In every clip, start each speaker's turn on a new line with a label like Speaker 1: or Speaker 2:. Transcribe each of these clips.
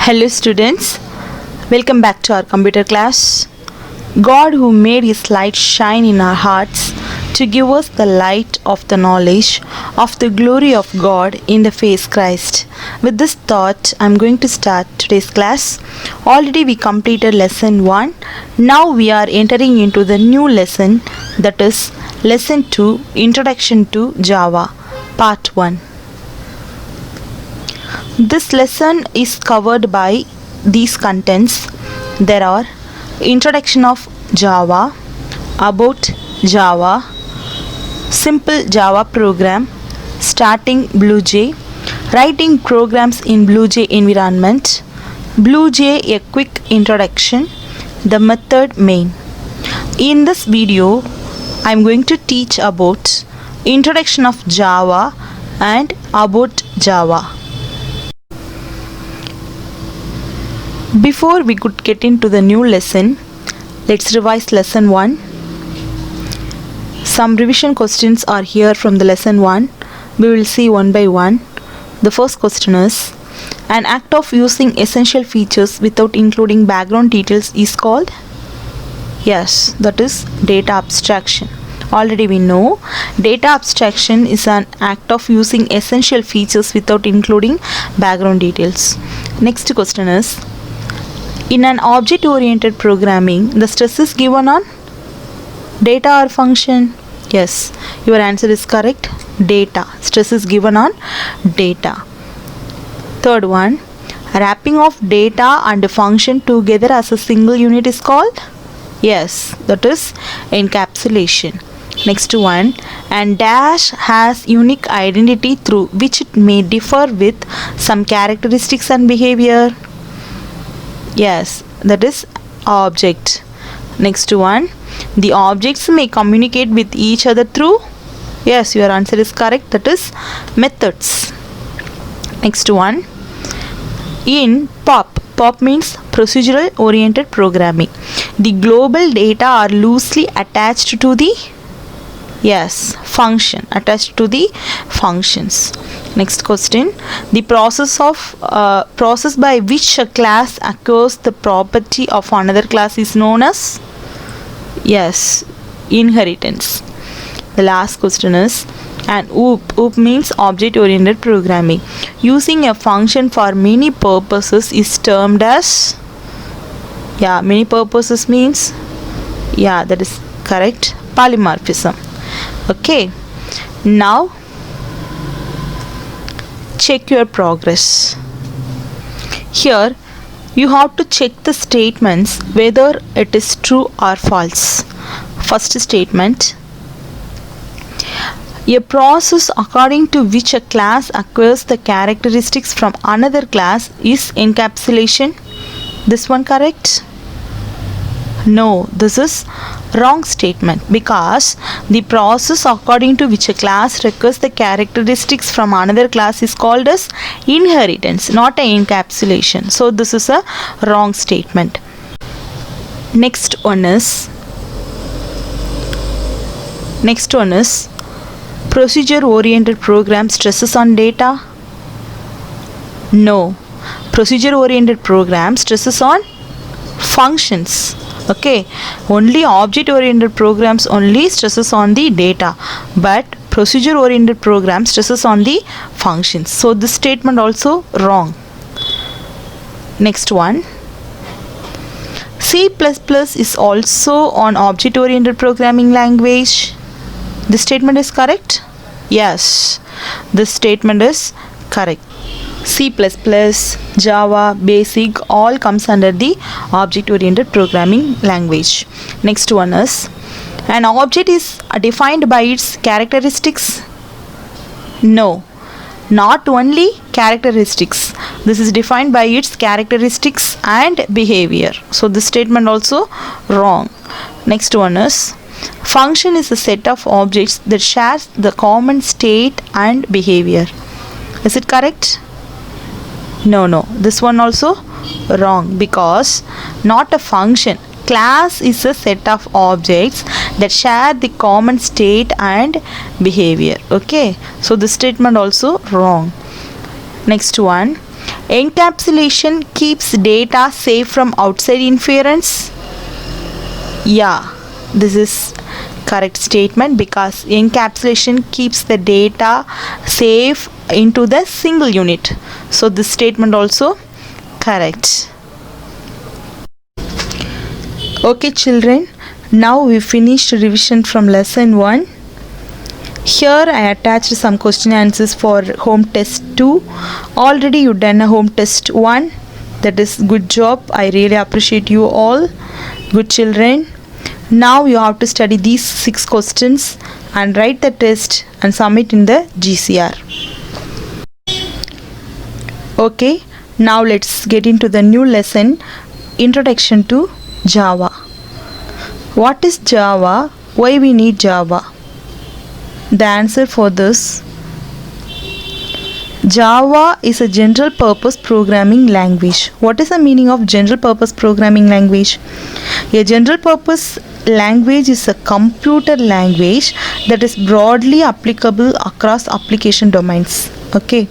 Speaker 1: Hello students, welcome back to our computer class. God who made his light shine in our hearts to give us the light of the knowledge of the glory of God in the face Christ. With this thought, I am going to start today's class. Already we completed lesson 1. Now we are entering into the new lesson, that is lesson 2, Introduction to Java, part 1. This lesson is covered by these contents. There are introduction of Java, about Java, simple Java program, starting BlueJ, writing programs in BlueJ environment, BlueJ a quick introduction, the method main. In this video, I am going to teach about introduction of Java and about Java. Before we could get into the new lesson, let's revise lesson 1. Some revision questions are here from the lesson 1. We will see one by one. The first question is, an act of using essential features without including background details is called? Yes, that is data abstraction. Already we know data abstraction is an act of using essential features without including background details. Next question is, in an object-oriented programming, the stress is given on data or function? Yes, your answer is correct. Data. Stress is given on data. Third one, wrapping of data and function together as a single unit is called? Yes, that is encapsulation. Next one, and dash has unique identity through which it may differ with some characteristics and behavior. Yes, that is object. Next one, the objects may communicate with each other through? Yes, your answer is correct. That is methods. Next one, in POP means procedural oriented programming, the global data are loosely attached to the? Yes, function, attached to the functions. Next question, the process by which a class acquires the property of another class is known as? Yes, inheritance. The last question is, an OOP means object oriented programming, using a function for many purposes is termed as? Yeah, many purposes means? Yeah, that is correct, polymorphism. Okay, now check your progress. Here you have to check the statements whether it is true or false. First statement, a process according to which a class acquires the characteristics from another class is encapsulation. This one correct? No, this is wrong statement, because the process according to which a class requires the characteristics from another class is called as inheritance, not an encapsulation. So this is a wrong statement. Next one is procedure oriented program stresses on data? No, procedure oriented program stresses on functions. Okay, only object oriented programs only stresses on the data, but procedure oriented program stresses on the functions. So this statement also wrong. Next one, C++ is also an object oriented programming language. This statement is correct? Yes, this statement is correct. C++, Java, Basic all comes under the object-oriented programming language. Next one is, an object is defined by its characteristics? No, not only characteristics. This is defined by its characteristics and behavior. So this statement also wrong. Next one is, function is a set of objects that shares the common state and behavior. Is it correct? No, this one also wrong, because not a function. Class is a set of objects that share the common state and behavior. Okay, so this statement also wrong. Next one, Encapsulation keeps data safe from outside interference. Yeah, this is correct statement because encapsulation keeps the data safe into the single unit. So this statement also correct. Okay children, now we finished revision from lesson 1. Here I attached some question answers for home test 2. Already you done a home test 1. That is good job. I really appreciate you all. Good children. Now you have to study these 6 questions and write the test and submit in the GCR. Okay, now let's get into the new lesson, Introduction to Java. What is Java? Why we need Java? The answer for this: Java is a general purpose programming language. What is the meaning of general purpose programming language? A general purpose language is a computer language that is broadly applicable across application domains. Okay,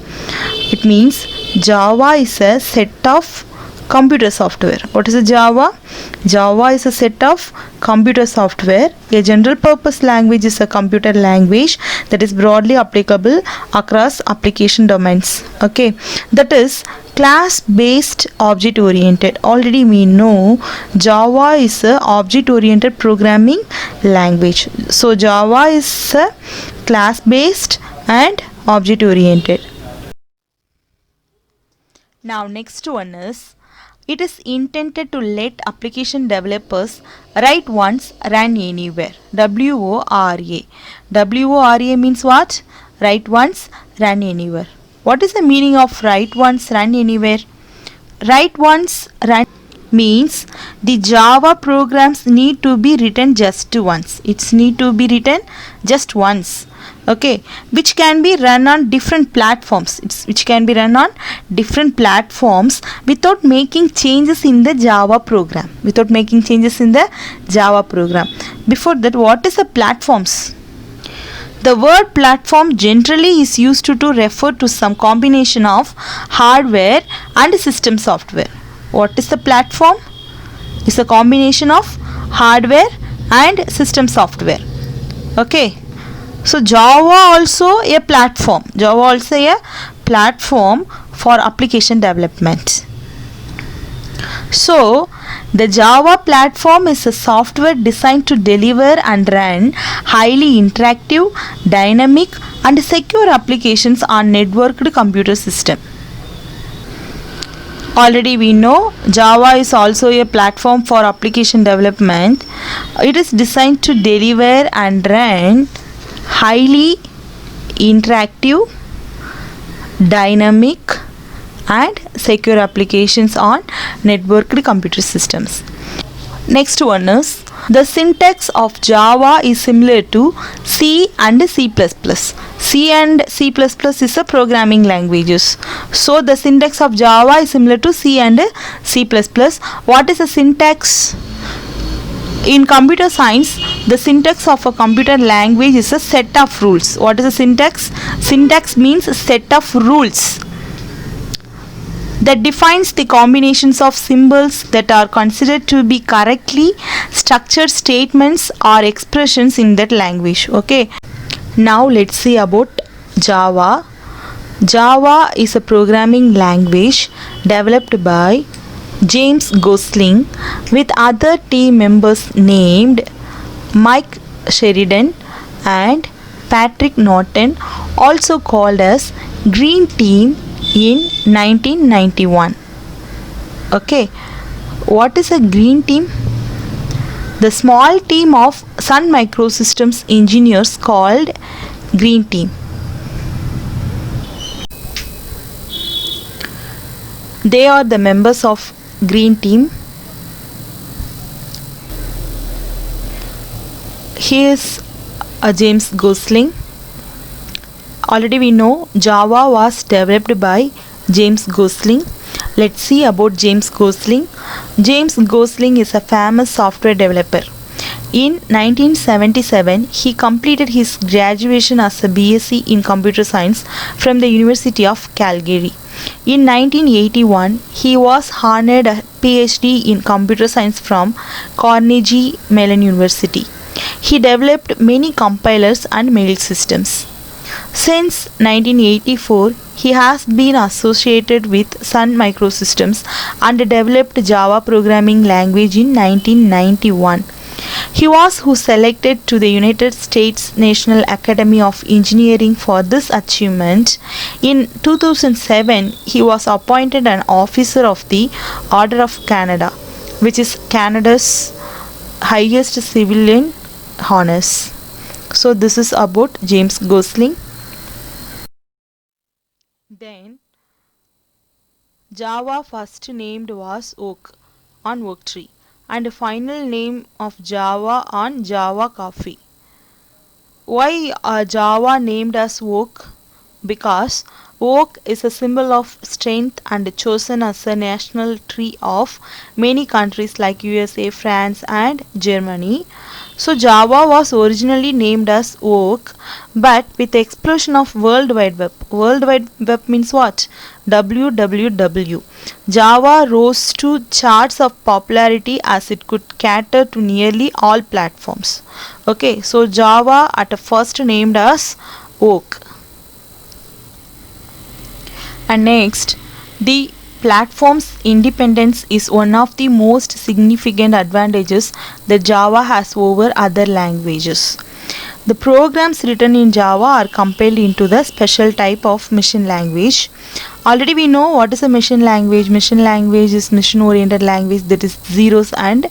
Speaker 1: it means Java is a set of computer software. What is a Java? Java is a set of computer software. A general purpose language is a computer language that is broadly applicable across application domains. Okay, that is class based object oriented. Already we know Java is a object oriented programming language. So Java is a class based and object oriented. Now next one is, it is intended to let application developers write once, run anywhere. WORA. WORA means what? Write once, run anywhere. What is the meaning of write once, run anywhere? Write once, run means the Java programs need to be written just once. It's need to be written just once. Okay, which can be run on different platforms. Which can be run on different platforms without making changes in the Java program. Without making changes in the Java program. Before that, what is the platforms? The word platform generally is used to refer to some combination of hardware and system software. What is the platform? It's a combination of hardware and system software. Okay. So Java also a platform. Java also a platform for application development. So the Java platform is a software designed to deliver and run highly interactive, dynamic and secure applications on networked computer system. Already we know Java is also a platform for application development. It is designed to deliver and run highly interactive, dynamic and secure applications on networked computer systems. Next one is, the syntax of Java is similar to C and C++. C and C++ is a programming languages. So the syntax of Java is similar to C and C++. What is the syntax? In computer science, the syntax of a computer language is a set of rules. What is a syntax? Syntax means a set of rules that defines the combinations of symbols that are considered to be correctly structured statements or expressions in that language. Okay. Now let's see about Java. Java is a programming language developed by James Gosling with other team members named Mike Sheridan and Patrick Norton, also called as Green Team, in 1991. Okay, what is a Green Team? The small team of Sun Microsystems engineers called Green Team. They are the members of Green Team. He is James Gosling. Already we know Java was developed by James Gosling. Let's see about James Gosling. James Gosling is a famous software developer. In 1977, he completed his graduation as a BSc in Computer Science from the University of Calgary. In 1981, he was honored a PhD in computer science from Carnegie Mellon University. He developed many compilers and mail systems. Since 1984, he has been associated with Sun Microsystems and developed Java programming language in 1991. He was who selected to the United States National Academy of Engineering for this achievement. In 2007, he was appointed an officer of the Order of Canada, which is Canada's highest civilian honors. So this is about James Gosling. Then Java first named was Oak on Oak Tree, and the final name of Java on Java Coffee. Why Java named as Oak? Because oak is a symbol of strength and chosen as a national tree of many countries like USA, France and Germany. So Java was originally named as Oak, but with the explosion of World Wide Web means what? WWW. Java rose to charts of popularity as it could cater to nearly all platforms. Okay, so Java at first named as Oak. And next, the platform's independence is one of the most significant advantages that Java has over other languages. The programs written in Java are compiled into the special type of machine language. Already we know what is a machine language. Machine language is machine oriented language, that is zeros and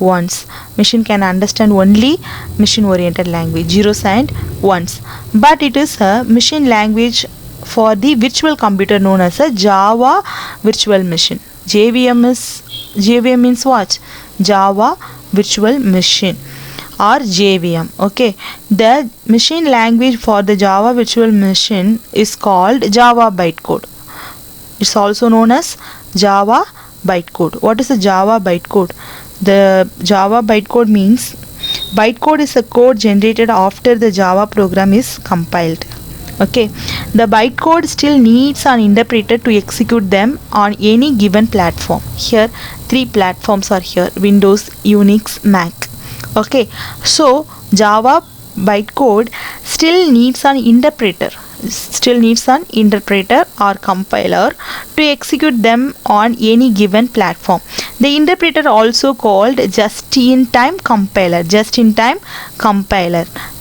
Speaker 1: ones. Machine can understand only machine oriented language, zeros and ones. But it is a machine language for the virtual computer known as a Java Virtual Machine. JVM means what? Java Virtual Machine or JVM. Okay, the machine language for the Java Virtual Machine is called Java Bytecode. It's also known as Java Bytecode. What is the Java Bytecode? The Java Bytecode means bytecode is a code generated after the Java program is compiled. Okay, the bytecode still needs an interpreter to execute them on any given platform. Here three platforms are here: Windows, Unix, Mac. Okay, so Java bytecode still needs an interpreter or compiler to execute them on any given platform. The interpreter also called just-in-time compiler.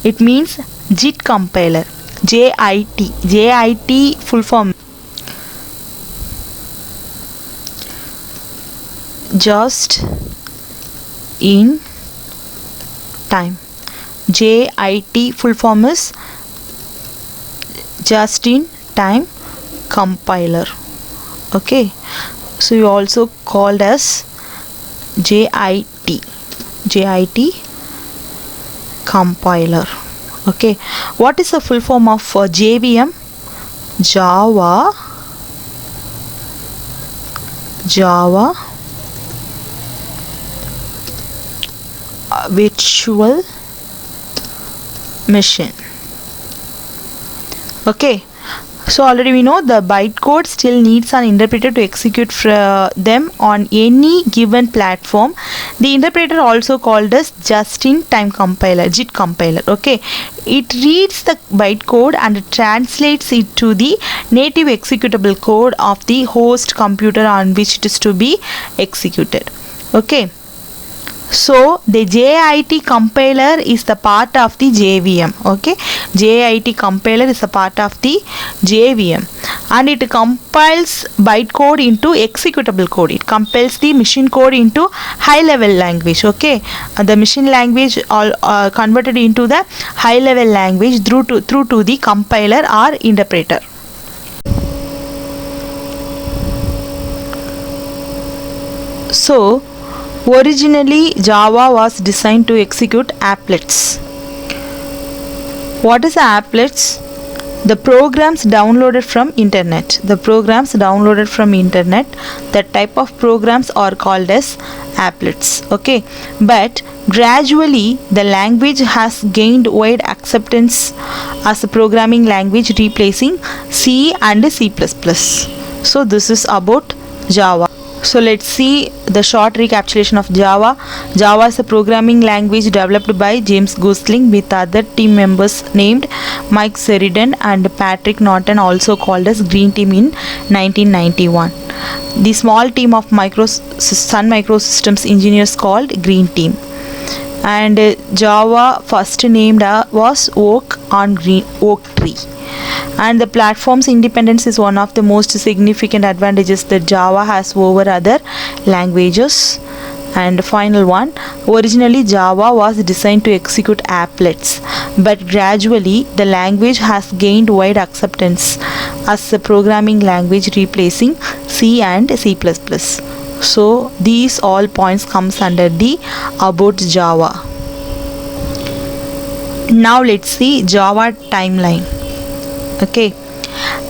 Speaker 1: It means JIT compiler. JIT full form just in time. JIT full form is just in time compiler. Okay, so you also called as JIT compiler. Okay, what is the full form of JVM? Java Virtual Machine. Okay, so already we know the bytecode still needs an interpreter to execute them on any given platform. The interpreter also called as just-in-time compiler, JIT compiler. Okay, it reads the bytecode and translates it to the native executable code of the host computer on which it is to be executed. Okay, so the JIT compiler is the part of the JVM. Okay, JIT compiler is a part of the JVM, and it compiles bytecode into executable code. It compiles the machine code into high level language. Okay, the machine language all converted into the high level language through to the compiler or interpreter. So originally Java was designed to execute applets. What is applets? The programs downloaded from internet. That type of programs are called as applets. Okay, but gradually the language has gained wide acceptance as a programming language, replacing C and C++. So this is about Java. So let's see the short recapitulation of Java. Java is a programming language developed by James Gosling with other team members named Mike Sheridan and Patrick Norton, also called as Green Team, in 1991. The small team of Sun Microsystems engineers called Green Team. And Java first named was Oak Tree. And the platform's independence is one of the most significant advantages that Java has over other languages. And the final one, originally Java was designed to execute applets, but gradually the language has gained wide acceptance as a programming language, replacing C and C++. So these all points comes under the about Java. Now let's see Java timeline. Okay,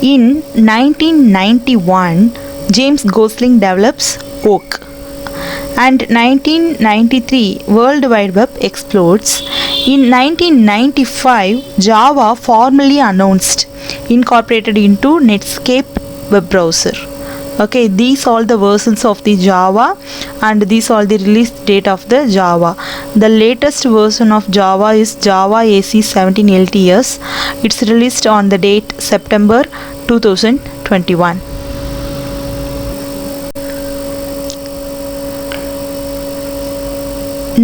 Speaker 1: in 1991 James Gosling develops Oak, and 1993 World Wide Web explodes. In 1995 Java formally announced, incorporated into Netscape web browser. Okay, these all the versions of the Java, and these all the release date of the Java. The latest version of Java is Java AC 17 LTS. It's released on the date September 2021.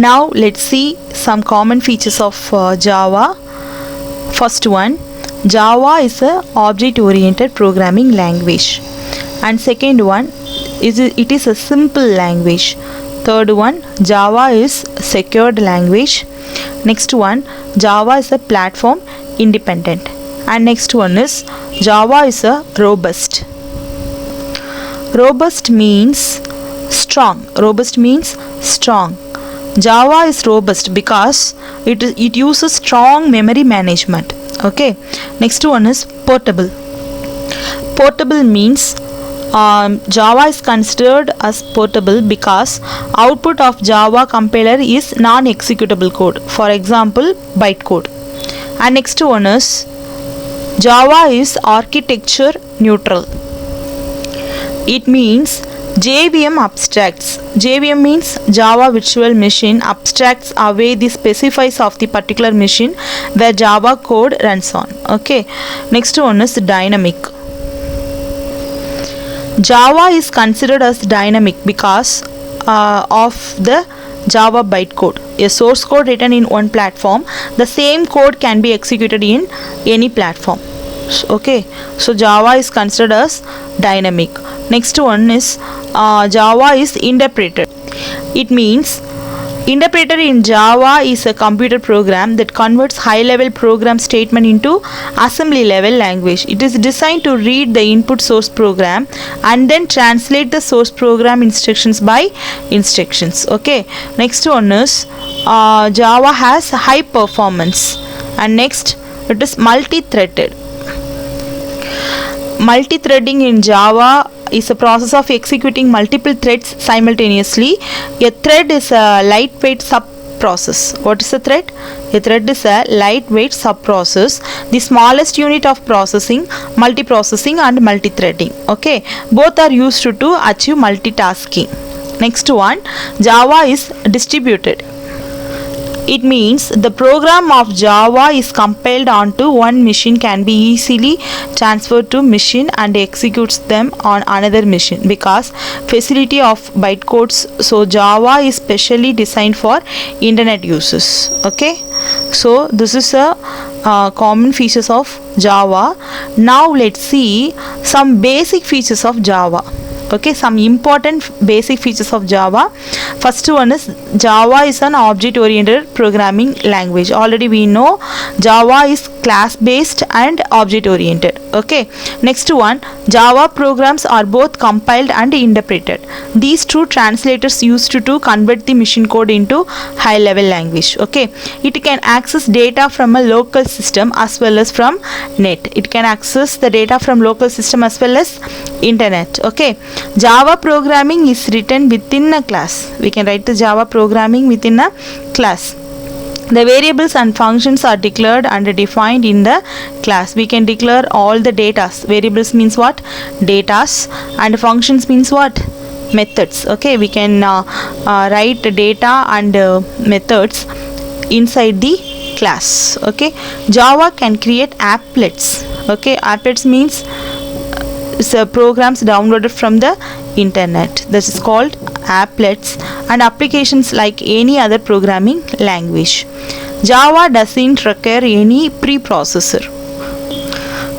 Speaker 1: Now let's see some common features of Java. First one, Java is a object oriented programming language. And second one is it is a simple language. Third one, Java is secured language. Next one, Java is a platform independent. And next one is Java is a robust. Robust means strong. Robust means strong. Java is robust because it uses strong memory management. Okay. Next one is portable. Portable means Java is considered as portable because output of Java compiler is non-executable code. For example, bytecode. And next one is Java is architecture neutral. It means JVM abstracts. JVM means Java Virtual Machine abstracts away the specifiers of the particular machine where Java code runs on. Okay. Next one is dynamic. Java is considered as dynamic because of the Java bytecode. A source code written in one platform, the same code can be executed in any platform. Okay, so Java is considered as dynamic. Next one is Java is interpreted. It means interpreter in Java is a computer program that converts high-level program statement into assembly-level language. It is designed to read the input source program and then translate the source program instructions by instructions. Okay. Next one is Java has high performance. And next, it is multi-threaded. Multi-threading in Java is a process of executing multiple threads simultaneously. A thread is a lightweight sub-process. What is a thread? A thread is a lightweight sub-process, the smallest unit of processing, multiprocessing and multi-threading. Okay, both are used to achieve multitasking. Next one, Java is distributed. It means the program of Java is compiled onto one machine, can be easily transferred to machine and executes them on another machine because facility of bytecodes. So Java is specially designed for internet uses. Okay, so this is a common features of Java. Now let's see some basic features of Java. Okay, some important basic features of Java. First one is Java is an object oriented programming language. Already we know Java is class based and object oriented. Okay, next one, Java programs are both compiled and interpreted. These two translators used to convert the machine code into high level language. Okay, it can access data from a local system as well as from net. It can access the data from local system as well as internet. Okay, Java programming is written within a class. We can write the Java programming within a class. The variables and functions are declared and defined in the class. We can declare all the datas. Variables means what? Datas. And functions means what? Methods. Okay, we can write data and methods inside the class. Okay, Java can create applets. Okay, applets means programs downloaded from the internet. This is called applets, and applications like any other programming language. Java doesn't require any preprocessor.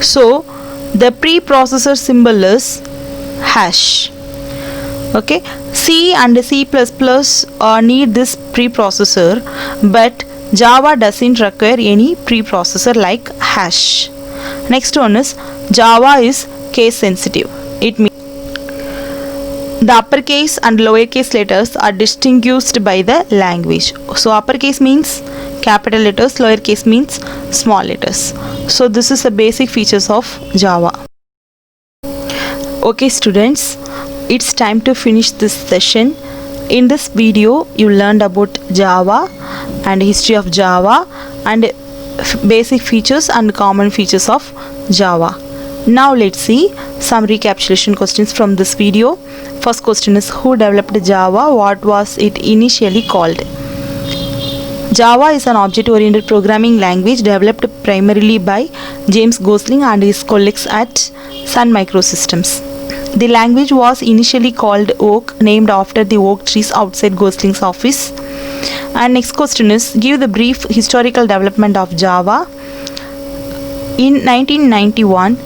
Speaker 1: So the preprocessor symbol is hash. Okay, C and C++ need this preprocessor, but Java doesn't require any preprocessor like hash. Next one is Java is case sensitive. It means the uppercase and lowercase letters are distinguished by the language. So uppercase means capital letters, lowercase means small letters. So this is the basic features of Java. Okay students, it's time to finish this session. In this video you learned about Java and history of Java and basic features and common features of Java. Now let's see some recapitulation questions from this video. First question is, who developed Java? What was it initially called? Java is an object-oriented programming language developed primarily by James Gosling and his colleagues at Sun Microsystems. The language was initially called Oak, named after the oak trees outside Gosling's office. And next question is, give the brief historical development of Java. In 1991,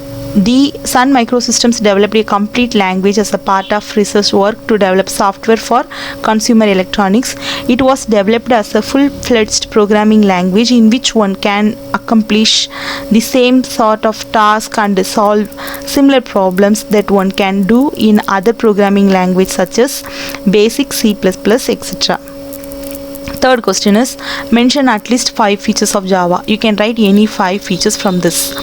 Speaker 1: the Sun Microsystems developed a complete language as a part of research work to develop software for consumer electronics. It was developed as a full-fledged programming language in which one can accomplish the same sort of task and solve similar problems that one can do in other programming languages such as Basic, C++, etc. Third question is, mention at least 5 features of Java. You can write any 5 features from this.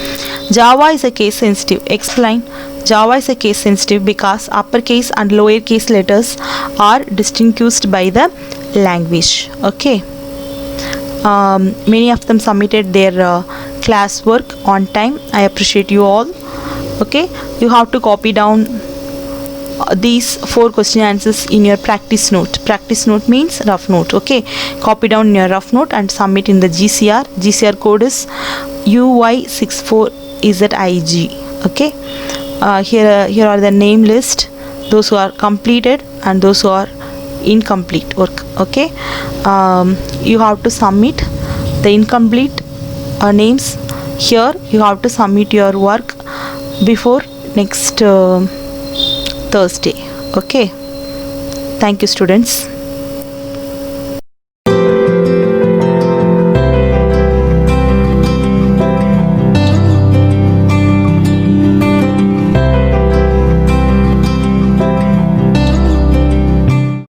Speaker 1: Java is a case sensitive. Explain. Java is a case sensitive because uppercase and lowercase letters are distinguished by the language. Okay. Many of them submitted their classwork on time. I appreciate you all. Okay. You have to copy down these 4 question answers in your practice note. Practice note means rough note. Okay, copy down your rough note and submit in the GCR. GCR code is UY64ZIG. Okay, here are the name list, those who are completed and those who are incomplete work. Okay, you have to submit the incomplete names. Here you have to submit your work before next Thursday. Okay, thank you students.